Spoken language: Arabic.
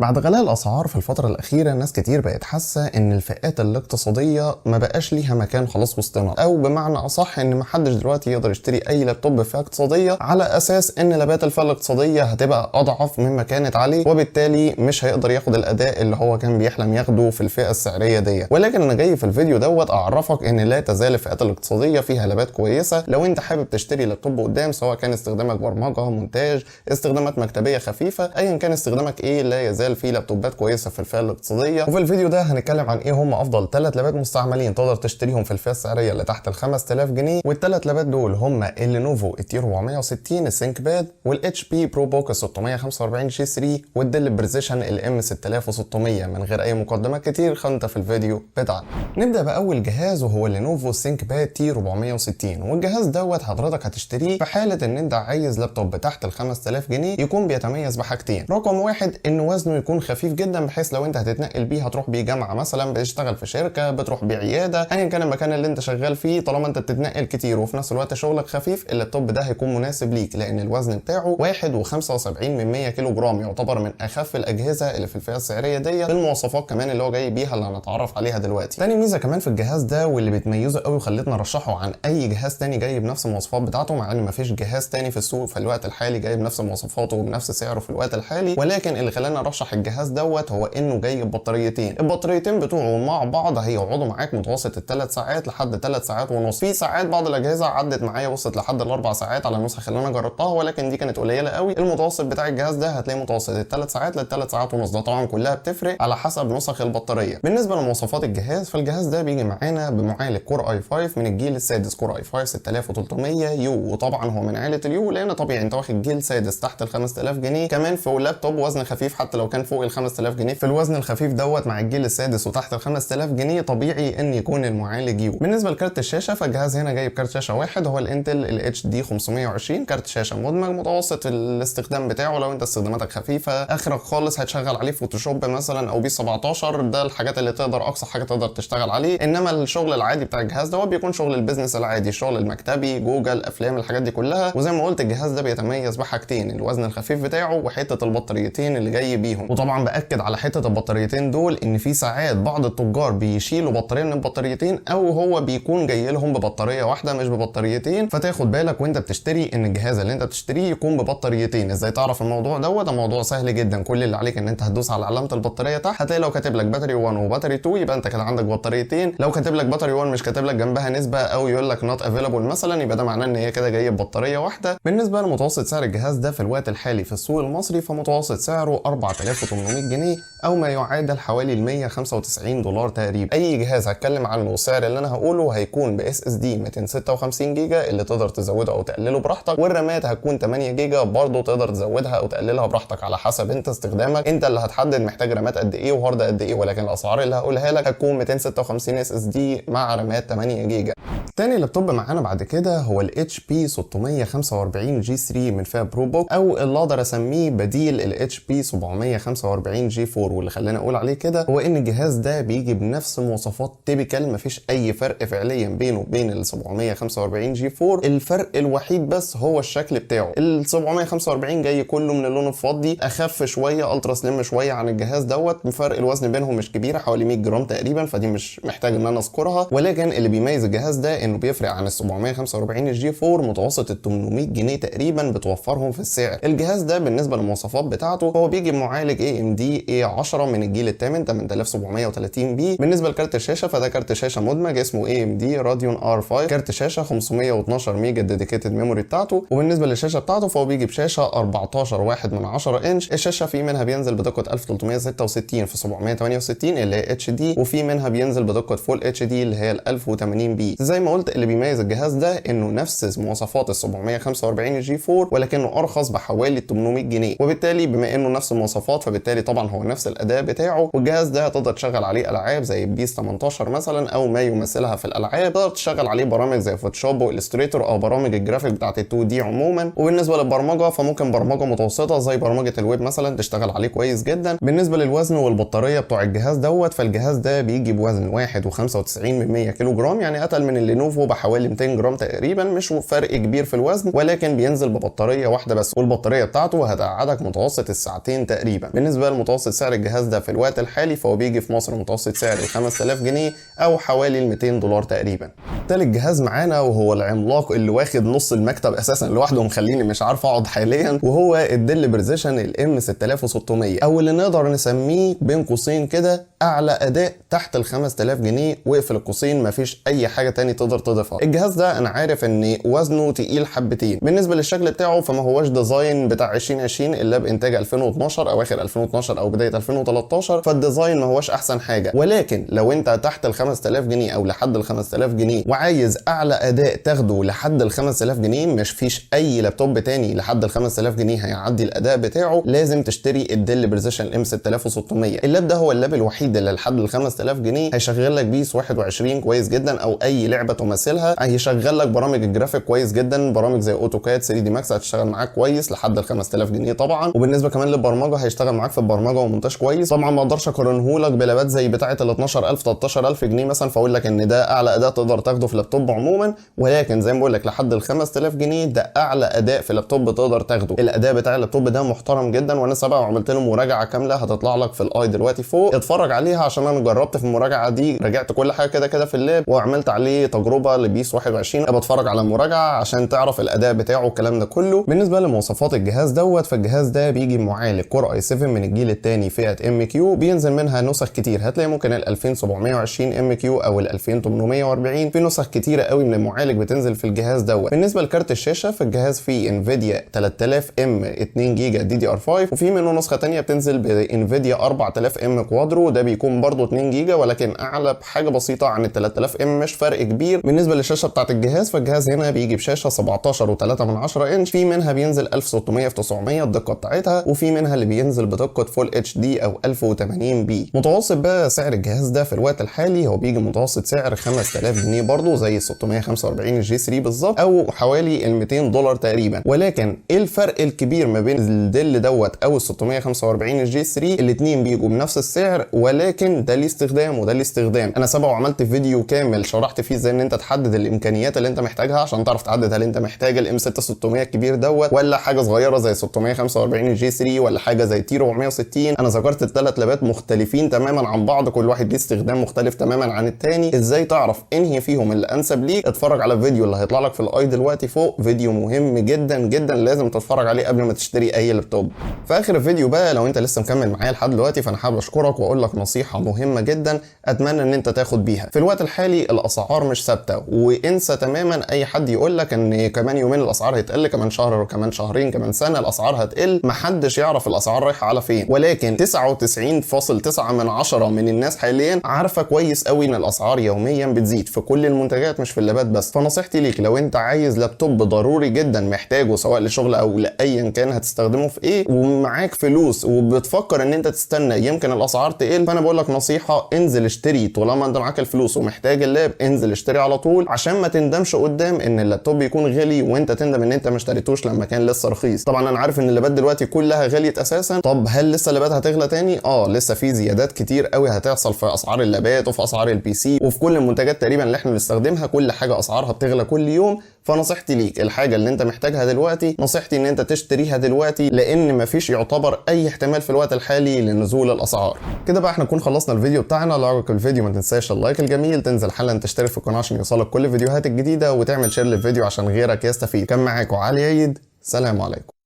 بعد غلاء الأسعار في الفترة الأخيرة ناس كتير بقت حاسة إن الفئات الاقتصادية ما بقاش ليها مكان خلاص وسطنا، أو بمعنى أصح إن محدش دلوقتي يقدر يشتري أي لابتوب في فئة اقتصادية على أساس إن لابات الفئة الاقتصادية هتبقى أضعف مما كانت عليه، وبالتالي مش هيقدر ياخد الأداء اللي هو كان بيحلم ياخده في الفئة السعرية دي. ولكن أنا جاي في الفيديو دوت أعرفك إن لا تزال الفئات الاقتصادية فيها لابات كويسة لو أنت حابب تشتري لابتوب قدام، سواء كان استخدامك برمجة، مونتاج، استخدامات مكتبية خفيفة، أيا كان استخدامك إيه، لا يزال في لابتوبات كويسة في الفئه الاقتصاديه. وفي الفيديو ده هنتكلم عن ايه هم افضل 3 لابات مستعملين تقدر تشتريهم في الفئه السعريه اللي تحت ال 5000 جنيه، والثلاث لابات دول هم اللينوفو التي 460 الثينك باد، والاتش بي برو بوك 645 جي 3، والديل بريسيشن الام 6600. من غير اي مقدمات كتير خلينا في الفيديو بتاعنا. نبدا باول جهاز وهو اللينوفو الثينك باد تي 460. والجهاز دوت حضرتك هتشتريه في حاله ان انت عايز لابتوب تحت ال 5000 جنيه يكون بيتميز بحاجتين. رقم واحد ان وزنه يكون خفيف جدا، بحيث لو انت هتتنقل بيه هتروح بيه جامعه مثلا، بتشتغل في شركه، بتروح بيه عياده، ايا كان المكان اللي انت شغال فيه، طالما انت بتتنقل كتير وفي نفس الوقت شغلك خفيف، اللابتوب ده هيكون مناسب ليك، لان الوزن بتاعه 1.75 كيلو جرام، يعتبر من اخف الاجهزه اللي في الفئه السعريه دي، بالمواصفات كمان اللي هو جاي بيها اللي هنتعرف عليها دلوقتي. تاني ميزه كمان في الجهاز ده واللي بتميزه قوي وخلتنا نرشحه عن اي جهاز تاني جاي بنفس المواصفات بتاعته، مع ان مفيش جهاز تاني في السوق في الوقت الحالي جاي بنفس مواصفاته وبنفس سعره في الوقت الحالي، ولكن اللي خلانا نرشح الجهاز دوت هو انه جاي ببطاريتين. البطاريتين بتوعه مع بعض هيقعدوا معاك متوسط ال3 ساعات لحد 3 ساعات ونص. في ساعات بعض الاجهزه عدت معايا وصلت لحد ال4 ساعات على النسخ اللي انا جربتها، ولكن دي كانت قليله قوي. المتوسط بتاع الجهاز ده هتلاقي متوسط ال3 ساعات ل3 ساعات ونص. ده طبعا كلها بتفرق على حسب نسخ البطاريه. بالنسبه لمواصفات الجهاز، فالجهاز ده بيجي معانا بمعالج كور اي 5 من الجيل السادس، كور اي 5 6300 يو، وطبعا هو من عائله اليو لان طبيعي انت واخد جيل سادس تحت ال 5000 جنيه، كمان في لابتوب وزن خفيف حتى لو كان فوق ال 5000 جنيه، في الوزن الخفيف دوت مع الجيل السادس وتحت ال 5000 جنيه طبيعي ان يكون المعالج يو. بالنسبه لكارت الشاشه، فالجهاز هنا جايب كارت شاشه واحد هو الانتل الاتش دي 520، كارت شاشه مدمج متوسط الاستخدام بتاعه. لو انت استخداماتك خفيفه اخرك خالص هتشغل عليه فوتوشوب مثلا او بي 17، ده الحاجات اللي تقدر اقصى حاجه تقدر تشتغل عليه. انما الشغل العادي بتاع الجهاز ده بيكون شغل البيزنس العادي، الشغل المكتبي، جوجل، افلام، الحاجات دي كلها. وزي ما قلت الجهاز ده بيتميز بحاجتين، الوزن الخفيف بتاعه وحته البطاريتين اللي جاي بيهم. وطبعا باكد على حته البطاريتين دول ان في ساعات بعض التجار بيشيلوا بطاريه من البطاريتين، او هو بيكون جاي لهم ببطاريه واحده مش ببطاريتين، فتاخد بالك وانت بتشتري ان الجهاز اللي انت بتشتريه يكون ببطاريتين. ازاي تعرف الموضوع دوت؟ ده موضوع سهل جدا. كل اللي عليك ان انت هتدوس على علامه البطاريه تحت، هتلاقي لو كاتب لك باتري 1 وباتري 2 يبقى انت كده عندك بطاريتين. لو كاتب لك باتري 1 مش كاتب لك جنبها نسبه او يقول لك نوت افيلابل مثلا، يبقى ده معناه ان هي كده جايه ببطاريه واحده. بالنسبه لمتوسط سعر الجهاز ده في الوقت الحالي في السوق المصري، فمتوسط سعره 4800 جنيه او ما يعادل حوالي ال 195 دولار تقريبا. اي جهاز هتكلم عنه السعر اللي انا هقوله هيكون باس اس دي 256 جيجا اللي تقدر تزوده او تقلله براحتك، والرامات هتكون 8 جيجا برضه تقدر تزودها او تقللها براحتك على حسب انت استخدامك، انت اللي هتحدد محتاج رامات قد ايه وهارد قد ايه. ولكن الاسعار اللي هقولها لك هتكون 256 اس اس دي مع رامات 8 جيجا. تاني لابتوب معانا بعد كده هو ال HP 645 جي 3 من فئة برو بوك، او اللي اقدر اسميه بديل ال HP 745 جي 4. واللي خلاني اقول عليه كده هو ان الجهاز ده بيجي بنفس مواصفات تيبيكال، مفيش اي فرق فعليا بينه وبين ال 745 جي 4. الفرق الوحيد بس هو الشكل بتاعه. ال 745 جاي كله من اللون الفضي، اخف شويه، الترا سليم شويه عن الجهاز دوت. فرق الوزن بينهم مش كبيره، حوالي 100 جرام تقريبا، فدي مش محتاج ان انا اذكرها. ولكن اللي بيميز الجهاز ده انه بيفرق عن ال 745 الجي 4 متوسط ال 800 جنيه تقريبا بتوفرهم في السعر. الجهاز ده بالنسبه للمواصفات بتاعته هو بيجي بمعالج AMD A10 من الجيل الثامن 8730 بي. بالنسبه لكارت الشاشه فده كارت شاشه مدمج اسمه AMD Radeon R5، كارت شاشه 512 ميجا الديديكيتد ميموري بتاعته. وبالنسبه للشاشه بتاعته فهو بيجي بشاشه 14.1 انش. الشاشه في منها بينزل بدقه 1366 في 768 اللي هي HD، وفي منها بينزل بدقه فول HD اللي هي ال 1080 بي. زي ما قلت اللي بيميز الجهاز ده انه نفس مواصفات ال 745 جي 4 ولكنه ارخص بحوالي 800 جنيه، وبالتالي بما انه نفس المواصفات فبالتالي طبعا هو نفس الاداء بتاعه. والجهاز ده هتقدر تشغل عليه العاب زي بيس 18 مثلا او ما يمثلها في الالعاب، تقدر تشغل عليه برامج زي فوتوشوب والستريتور او برامج الجرافيك بتاعت ال 2 دي عموما. وبالنسبه للبرمجه فممكن برمجه متوسطه زي برمجه الويب مثلا تشتغل عليه كويس جدا. بالنسبه للوزن والبطاريه بتوع الجهاز دوت، فالجهاز ده بيجي بوزن 1.95 كيلو جرام، يعني اتقل من اللينوفو لينوفو بحوالي 200 جرام تقريبا، مش فرق كبير في الوزن، ولكن بينزل ببطاريه واحده بس، والبطاريه بتاعته هتقعدك متوسط الساعتين تقريبا. بالنسبه لمتوسط سعر الجهاز ده في الوقت الحالي فهو بيجي في مصر متوسط سعر 5000 جنيه او حوالي 200 دولار تقريبا. تالت جهاز معانا وهو العملاق اللي واخد نص المكتب اساسا لوحده ومخليني مش عارف اقعد حاليا، وهو الديل بريسيشن الام 6600 او اللي نقدر نسميه بين قوسين كده اعلى اداء تحت ال 5000 جنيه، واقفل القوسين مفيش اي حاجه تاني تقدر تضيفها. الجهاز ده انا عارف ان وزنه تقيل حبتين، بالنسبه للشكل بتاعه فما هوش ديزاين بتاع 2020 الا بانتاج 2012 اواخر 2012 او بدايه 2013، فالديزاين ما هوش احسن حاجه. ولكن لو انت تحت ال 5000 جنيه او لحد ال 5000 جنيه وعايز اعلى اداء تاخده لحد ال 5000 جنيه، مش فيش اي لابتوب تاني لحد ال 5000 جنيه هيعدي الاداء بتاعه، لازم تشتري الديل بريسيشن الام 6600. اللاب ده هو اللاب الوحيد اللي لحد ال 5000 جنيه هيشغل لك بيس 21 كويس جدا او اي لعبه تمثلها، هيشغل لك برامج الجرافيك كويس جدا، برامج زي اوتوكاد 3 دي ماكس هتشتغل معاك كويس لحد ال 5000 جنيه طبعا. وبالنسبه كمان للبرمجه هيشتغل معاك في البرمجه ومونتاج كويس. طبعا ما اقدرش اقارنه لك بلابات زي بتاعه ال 12000 13000 جنيه مثلا فاقول لك ان ده اعلى اداء تقدر تاخده في لابتوب عموما، ولكن زي ما بقول لك لحد ال 5000 جنيه ده اعلى اداء في لابتوب تقدر تاخده. الاداء بتاع اللابتوب ده محترم جدا، وانا سبق وعملت له مراجعه كامله هتطلع لك في الاي دلوقتي فوق، اتفرج عليها عشان انا جربت في المراجعه دي، راجعت كل حاجه كده في اللاب وعملت عليه تجربه لبيس 21. بتفرج على المراجعه عشان تعرف الاداء بتاعه والكلام ده كله. بالنسبه لمواصفات الجهاز دوت، فالجهاز ده بيجي معالج كور اي 7 من الجيل الثاني فئه ام كيو، بينزل منها نسخ كتير، هتلاقي ممكن ال 2720 ام كيو او ال 2840، في نسخ كتيره قوي من المعالج بتنزل في الجهاز دوت. بالنسبه لكارت الشاشه فالجهاز فيه انفيديا 3000 ام 2 جيجا دي دي ار 5، وفي منه نسخه ثانيه بتنزل بانفيديا 4000 ام كوادرو، ده بيكون برضه 2 جيجا ولكن اعلى بحاجه بسيطه عن ال 3000 ام، مش فرق كبير. بالنسبه للشاشه بتاعه الجهاز فالجهاز هنا بيجي بشاشه 17.3 انش، في منها بينزل 1600 في 900 الدقه بتاعتها، وفي منها اللي بينزل بدقه فول اتش دي او 1080 بي. متوسط بقى سعر الجهاز ده في الوقت الحالي هو بيجي متوسط سعر 5000 جنيه برضه زي ال 645 الجي 3 بالظبط، او حوالي ال 200 دولار تقريبا. ولكن ايه الفرق الكبير ما بين الديل دوت او ال 645 الجي 3؟ الاثنين بيجوا بنفس السعر، ولكن ده ليه استخدام وده ليه استخدام. انا سبق وعملت فيديو كامل شرحت فيه ازاي ان انت تحدد الامكانيات اللي انت محتاجها عشان تعرف تحدد هل انت محتاج الام 6600 الكبير دوت ولا حاجه صغيره زي 645 الجي 3 ولا حاجه زي تي 460. انا ذكرت الثلاث لابات مختلفين تماما عن بعض، كل واحد ليه استخدام مختلف تماما عن الثاني. ازاي تعرف انهي فيهم اللي انسب ليك؟ اتفرج على الفيديو اللي هيطلع لك في الاي دلوقتي فوق، فيديو مهم جدا جدا لازم تتفرج عليه قبل ما تشتري اي لابتوب. في اخر الفيديو بقى لو انت لسه مكمل معايا لحد دلوقتي فانا حابب اشكرك واقول لك نصيحه مهمه جدا اتمنى ان انت تاخد بيها. في الوقت الحالي الاسعار مش ثابته، وانسى تماما اي حد يقول لك ان كمان يومين الاسعار هتقل، كمان شهر وكمان شهرين كمان سنه الاسعار هتقل. محدش يعرف الاسعار رايحه على فين، ولكن 99.9 من الناس حاليا عارفه كويس قوي ان الاسعار يوميا بتزيد في كل المنتجات مش في اللابات بس. فنصيحتي ليك لو انت عايز لابتوب ضروري جدا محتاجه سواء لشغل او لايا كان هتستخدمه في ايه، ومعاك فلوس وبتفكر ان انت تستنى يمكن الاسعار تقل، فانا بقول لك نصيحه انزل اشتري. طالما انت معاك الفلوس ومحتاج اللاب انزل اشتري على طول عشان ما تندمش قدام ان اللابتوب يكون غالي وانت تندم ان انت ما اشتريتوش لما كان لسه رخيص. طبعا انا عارف ان اللابات دلوقتي كلها غليت اساسا. طب هل لسه اللابات هتغلى تاني؟ لسه في زيادات كتير قوي هتحصل في اسعار اللابات وفي اسعار البي سي وفي كل المنتجات تقريبا اللي احنا بنستخدمها، كل حاجه اسعارها بتغلى كل يوم. فنصيحتي ليك الحاجه اللي انت محتاجها دلوقتي نصيحتي ان انت تشتريها دلوقتي، لان مفيش يعتبر اي احتمال في الوقت الحالي لنزول الاسعار. كده بقى احنا نكون خلصنا الفيديو بتاعنا. لو عجبك الفيديو ما تنساش اللايك الجميل، تنزل حالا تشترك في القناه عشان يوصلك كل الفيديوهات الجديده، وتعمل شير للفيديو عشان غيرك يستفيد. كان معاكم علي عيد، سلام عليكم.